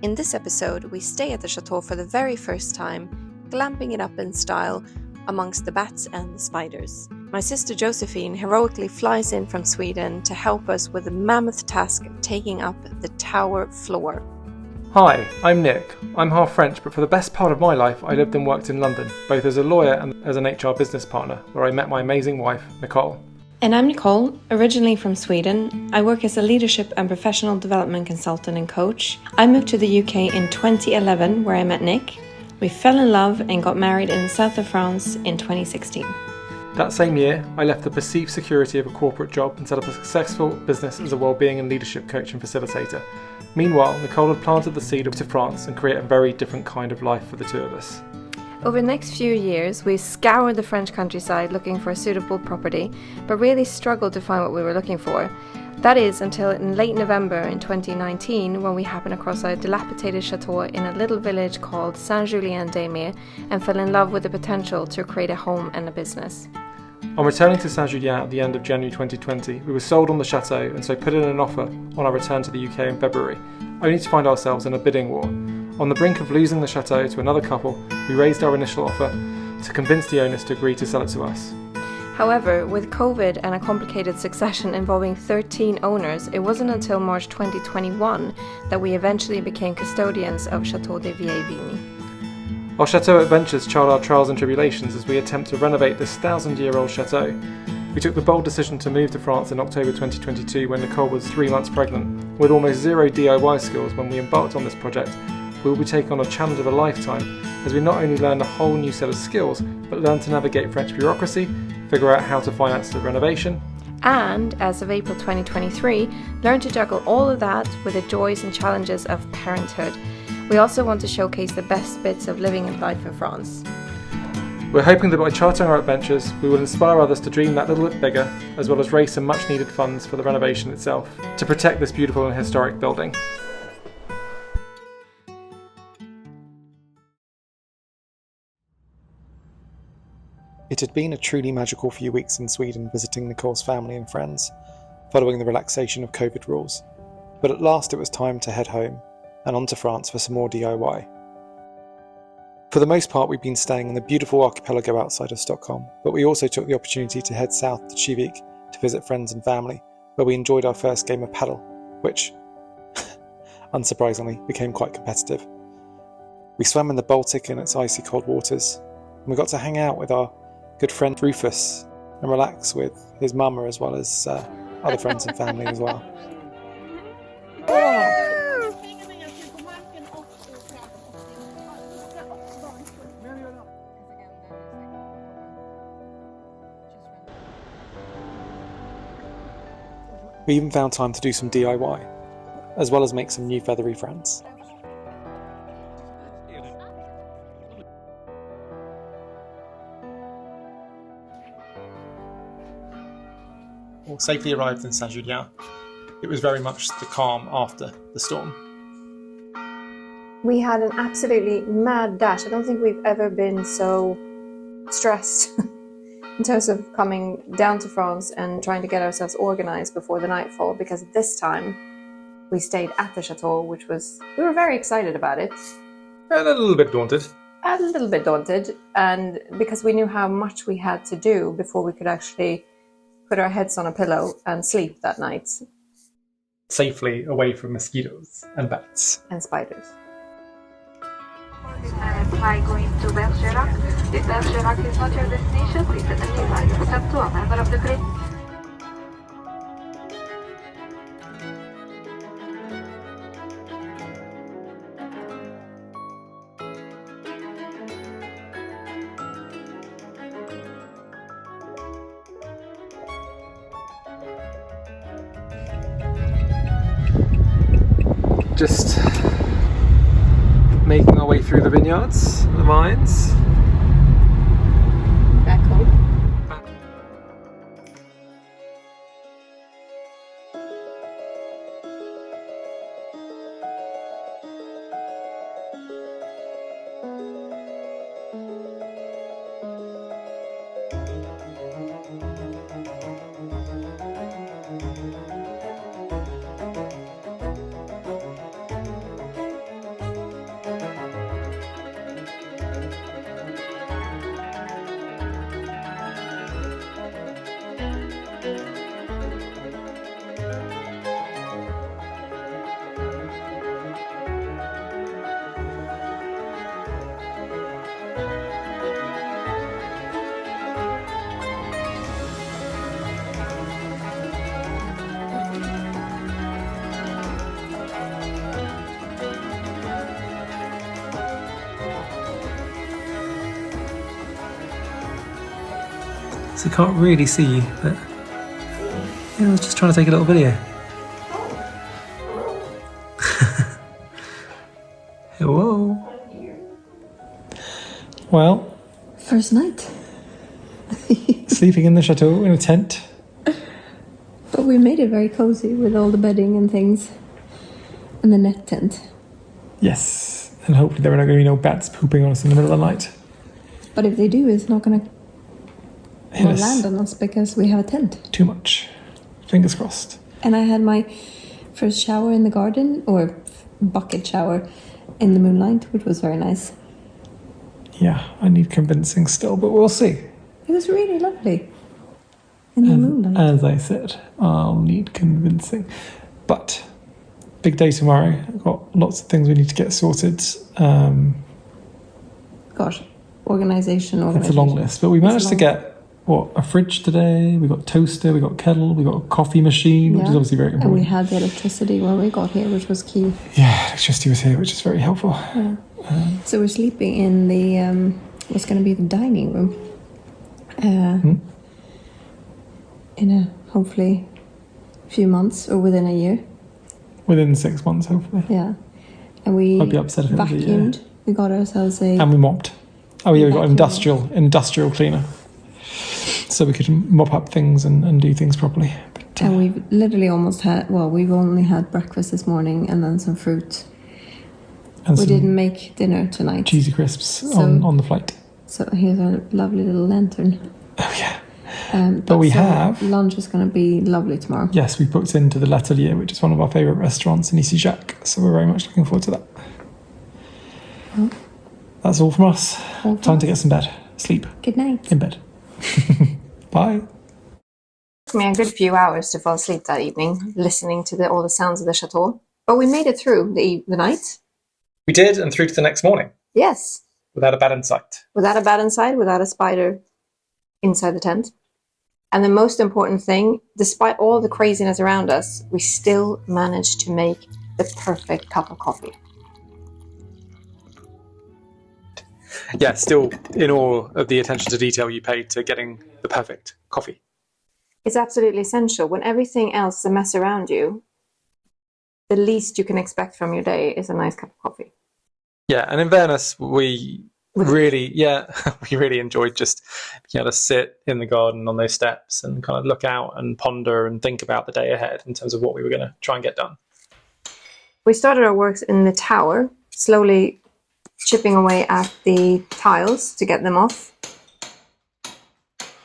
In this episode, we stay at the chateau for the very first time, glamping it up in style amongst the bats and the spiders. My sister Josephine heroically flies in from Sweden to help us with the mammoth task of taking up the tower floor. Hi, I'm Nick. I'm half French, but for the best part of my life I lived and worked in London, both as a lawyer and as an HR business partner, where I met my amazing wife, Nicole. And I'm Nicole, originally from Sweden. I work as a leadership and professional development consultant and coach. I moved to the UK in 2011, where I met Nick. We fell in love and got married in the south of France in 2016. That same year, I left the perceived security of a corporate job and set up a successful business as a wellbeing and leadership coach and facilitator. Meanwhile, Nicole had planted the seed to France and create a very different kind of life for the two of us. Over the next few years, we scoured the French countryside looking for a suitable property, but really struggled to find what we were looking for. That is until in late November in 2019, when we happened across a dilapidated chateau in a little village called St Julien D'Eymet and fell in love with the potential to create a home and a business. On returning to St Julien at the end of January 2020, we were sold on the chateau and so put in an offer on our return to the UK in February, only to find ourselves in a bidding war. On the brink of losing the chateau to another couple, we raised our initial offer to convince the owners to agree to sell it to us. However, with COVID and a complicated succession involving 13 owners, it wasn't until March 2021 that we eventually became custodians of Chateau de Vieilles. Our Chateau Adventures chart our trials and tribulations as we attempt to renovate this 1,000-year-old chateau. We took the bold decision to move to France in October 2022 when Nicole was 3 months pregnant. With almost zero DIY skills when we embarked on this project, we will be taking on a challenge of a lifetime as we not only learn a whole new set of skills, but learn to navigate French bureaucracy, figure out how to finance the renovation, and, as of April 2023, learn to juggle all of that with the joys and challenges of parenthood. We also want to showcase the best bits of living and life in France. We're hoping that by charting our adventures, we will inspire others to dream that little bit bigger, as well as raise some much needed funds for the renovation itself, to protect this beautiful and historic building. It had been a truly magical few weeks in Sweden visiting Nicole's family and friends, following the relaxation of COVID rules. But at last it was time to head home, and on to France for some more DIY. For the most part we've been staying in the beautiful archipelago outside of Stockholm, but we also took the opportunity to head south to Kivik to visit friends and family, where we enjoyed our first game of paddle, which, unsurprisingly, became quite competitive. We swam in the Baltic in its icy cold waters, and we got to hang out with our good friend Rufus and relax with his mama as well as other friends and family as well. We even found time to do some DIY, as well as make some new feathery friends. Safely arrived in St Julien. It was very much the calm after the storm. We had an absolutely mad dash. I don't think we've ever been so stressed in terms of coming down to France and trying to get ourselves organized before the nightfall, because this time we stayed at the chateau, we were very excited about it. And a little bit daunted. And because we knew how much we had to do before we could actually put our heads on a pillow and sleep that night. Safely away from mosquitos and bats. And spiders. Fly going to Bergerac. If Bergerac is not your destination, please identify yourself to a member of the group. Just making our way through the vineyards, the vines. Back home. so you can't really see you, but yeah, I was just trying to take a little video. Hello. Well, First night. sleeping in the chateau in a tent. But we made it very cozy with all the bedding and things. And the net tent. Yes, and hopefully there are not going to be no bats pooping on us in the middle of the night. But if they do, it's not going to Yes. land on us because we have a tent. Too much. Fingers crossed. And I had my first shower in the garden, or bucket shower, in the moonlight, which was very nice. Yeah, I need convincing still, but we'll see. It was really lovely. In the moonlight. As I said, I'll need convincing. But, big day tomorrow. I've got lots of things we need to get sorted. Gosh, organization. It's a long list, but we managed to get, a fridge today, we got toaster, we got kettle, we got a coffee machine, which is obviously very important. And we had the electricity when we got here, which was key. Yeah, electricity was here, which is very helpful. Yeah. So we're sleeping in the, what's going to be the dining room. In a, hopefully, few months or within a year. Within 6 months, hopefully. Yeah. And we I'd be upset if it was a year. vacuumed. We got ourselves a... And we mopped. Oh yeah, we got Vacuum. industrial cleaner. So we could mop up things and do things properly. But, And we've literally almost had, we've only had breakfast this morning and then some fruit. and We some didn't make dinner tonight. cheesy crisps So- on the flight. So here's our lovely little lantern. Oh yeah. But we so have- lunch is going to be lovely tomorrow. Yes, we booked into the L'Atelier, which is one of our favourite restaurants in Ici-Jacques. So we're very much looking forward to that. Well, That's all from us. all Time to from get some bed. Sleep. good night. In bed. Bye. It took me a good few hours to fall asleep that evening, listening to all the sounds of the chateau. But we made it through the night. We did, and through to the next morning. Yes. Without a bat in sight. Without a bat inside, without a spider inside the tent. And the most important thing, despite all the craziness around us, we still managed to make the perfect cup of coffee. Yeah, still in awe of the attention to detail you paid to getting the perfect coffee. It's absolutely essential. When everything else is a mess around you, the least you can expect from your day is a nice cup of coffee. Yeah, and in fairness, we really enjoyed just being able to sit in the garden on those steps and kind of look out and ponder and think about the day ahead in terms of what we were going to try and get done. We started our works in the tower, slowly chipping away at the tiles to get them off.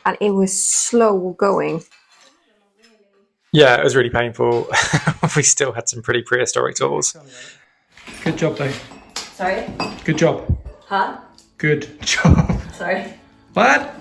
And it was slow going. Yeah, it was really painful. We still had some pretty prehistoric tools. Good job, though. Sorry? Good job. Huh? Good job. Sorry. What?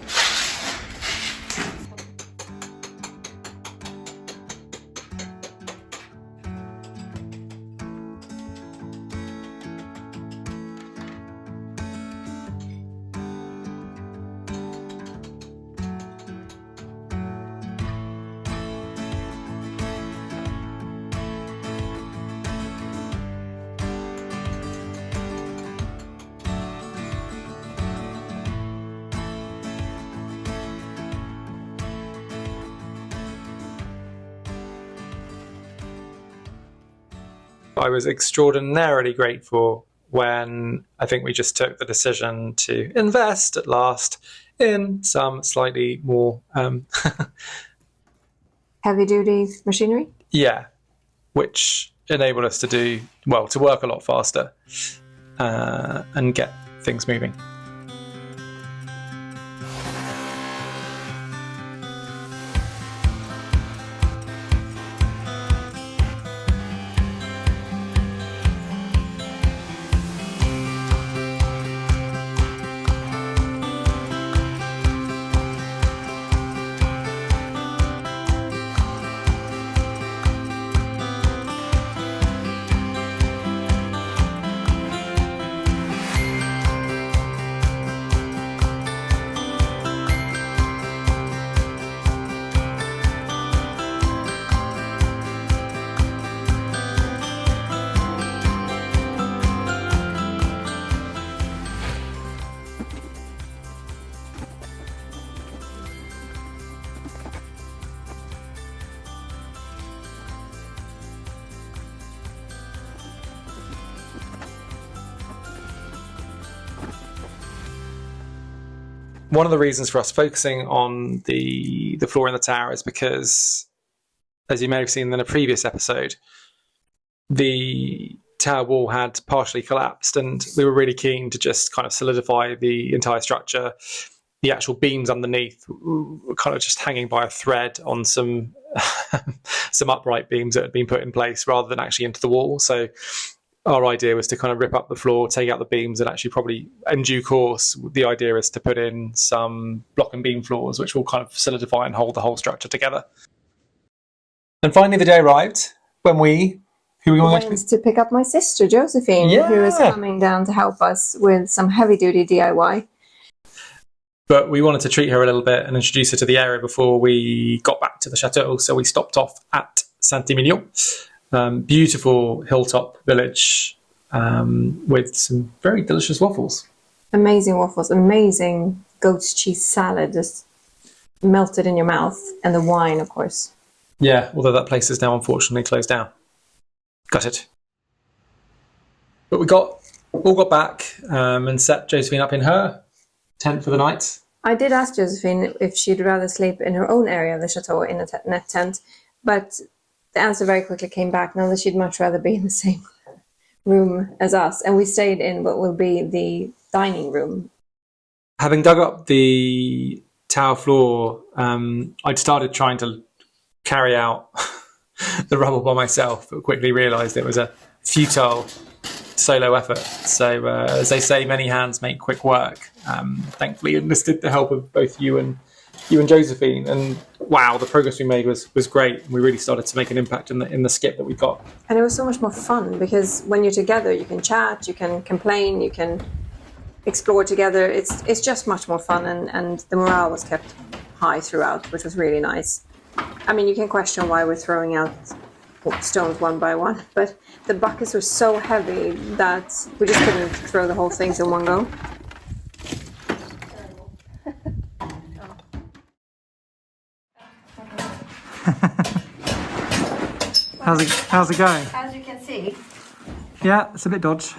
I was extraordinarily grateful when I think we just took the decision to invest at last in some slightly more, Heavy duty machinery? yeah, which enabled us to work a lot faster and get things moving. one of the reasons for us focusing on the floor in the tower is because, as you may have seen in a previous episode, the tower wall had partially collapsed, and we were really keen to just kind of solidify the entire structure. The actual beams underneath were kind of just hanging by a thread on some some upright beams that had been put in place rather than actually into the wall. So our idea was to kind of rip up the floor, take out the beams, and actually probably in due course the idea is to put in some block and beam floors which will kind of solidify and hold the whole structure together. And finally the day arrived when who were going to pick up my sister Josephine, who is coming down to help us with some heavy duty DIY. But we wanted to treat her a little bit and introduce her to the area before we got back to the chateau. So we stopped off at St Julien, beautiful hilltop village with some very delicious waffles. Amazing waffles, amazing goat's cheese salad, just melted in your mouth, and the wine, of course. Yeah, although that place is now unfortunately closed down. Got it. But we all got back and set Josephine up in her tent for the night. I did ask Josephine if she'd rather sleep in her own area of the chateau in a net tent, but the answer very quickly came back, no, that she'd much rather be in the same room as us, and we stayed in what will be the dining room. Having dug up the tower floor, I'd started trying to carry out the rubble by myself, but quickly realised it was a futile solo effort. So as they say, many hands make quick work. Thankfully enlisted the help of both you and Josephine, and wow, the progress we made was great. We really started to make an impact in the skip that we got. And it was so much more fun because when you're together you can chat, you can complain, you can explore together. It's just much more fun, and the morale was kept high throughout, which was really nice. I mean, you can question why we're throwing out stones one by one, but the buckets were so heavy that we just couldn't throw the whole things in one go. How's it going? As you can see. Yeah, it's a bit dodgy.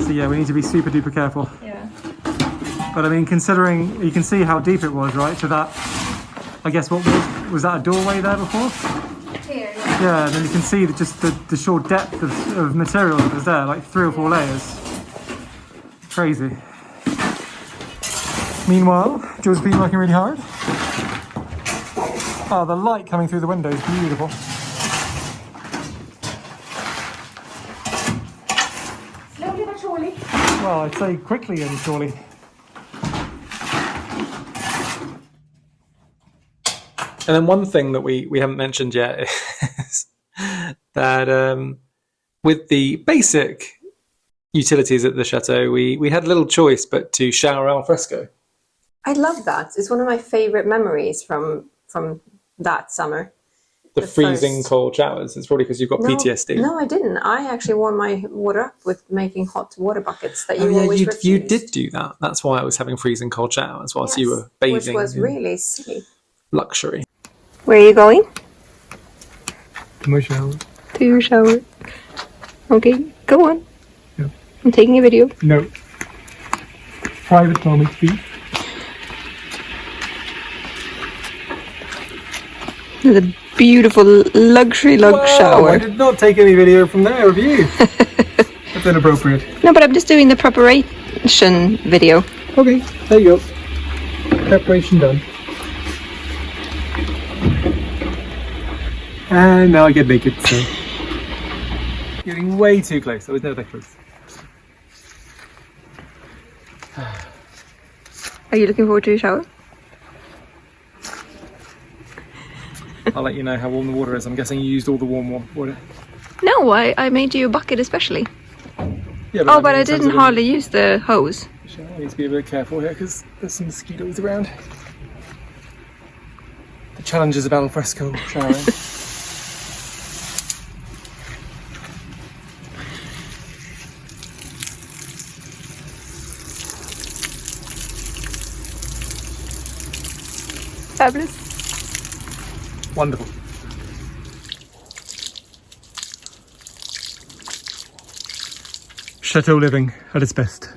So yeah, we need to be super duper careful. Yeah. But I mean, considering you can see how deep it was, right? To that, I guess what was that a doorway there before? Here. Yeah, and then you can see just the sheer depth of material that was there, like 3 or 4 layers. Crazy. Meanwhile, Josephine working really hard. Oh, the light coming through the window is beautiful. Slowly but surely. Well, I'd say quickly and surely. And then one thing that we haven't mentioned yet is that with the basic utilities at the chateau, we had little choice but to shower alfresco. I love that. It's one of my favourite memories from that summer. The freezing cold showers. It's probably because you've got PTSD. No, I didn't. I actually warmed my water up with making hot water buckets that you always refused. You did do that. That's why I was having freezing cold showers whilst you were bathing. Which was really silly. Luxury. Where are you going? To my shower. To your shower. Okay, go on. Yeah. I'm taking a video. No. Private Tommy speed. The beautiful luxury shower. I did not take any video from there of you. That's inappropriate. No, but I'm just doing the preparation video. Okay, there you go. Preparation done. And now I get naked, so. Getting way too close. I was never that close. Are you looking forward to your shower? I'll let you know how warm the water is. I'm guessing you used all the warm water. No, I made you a bucket especially. Yeah, but I didn't hardly use the hose. I need to be a bit careful here because there's some mosquitos around. The challenges of alfresco showering. Fabulous. Wonderful. Chateau living at its best.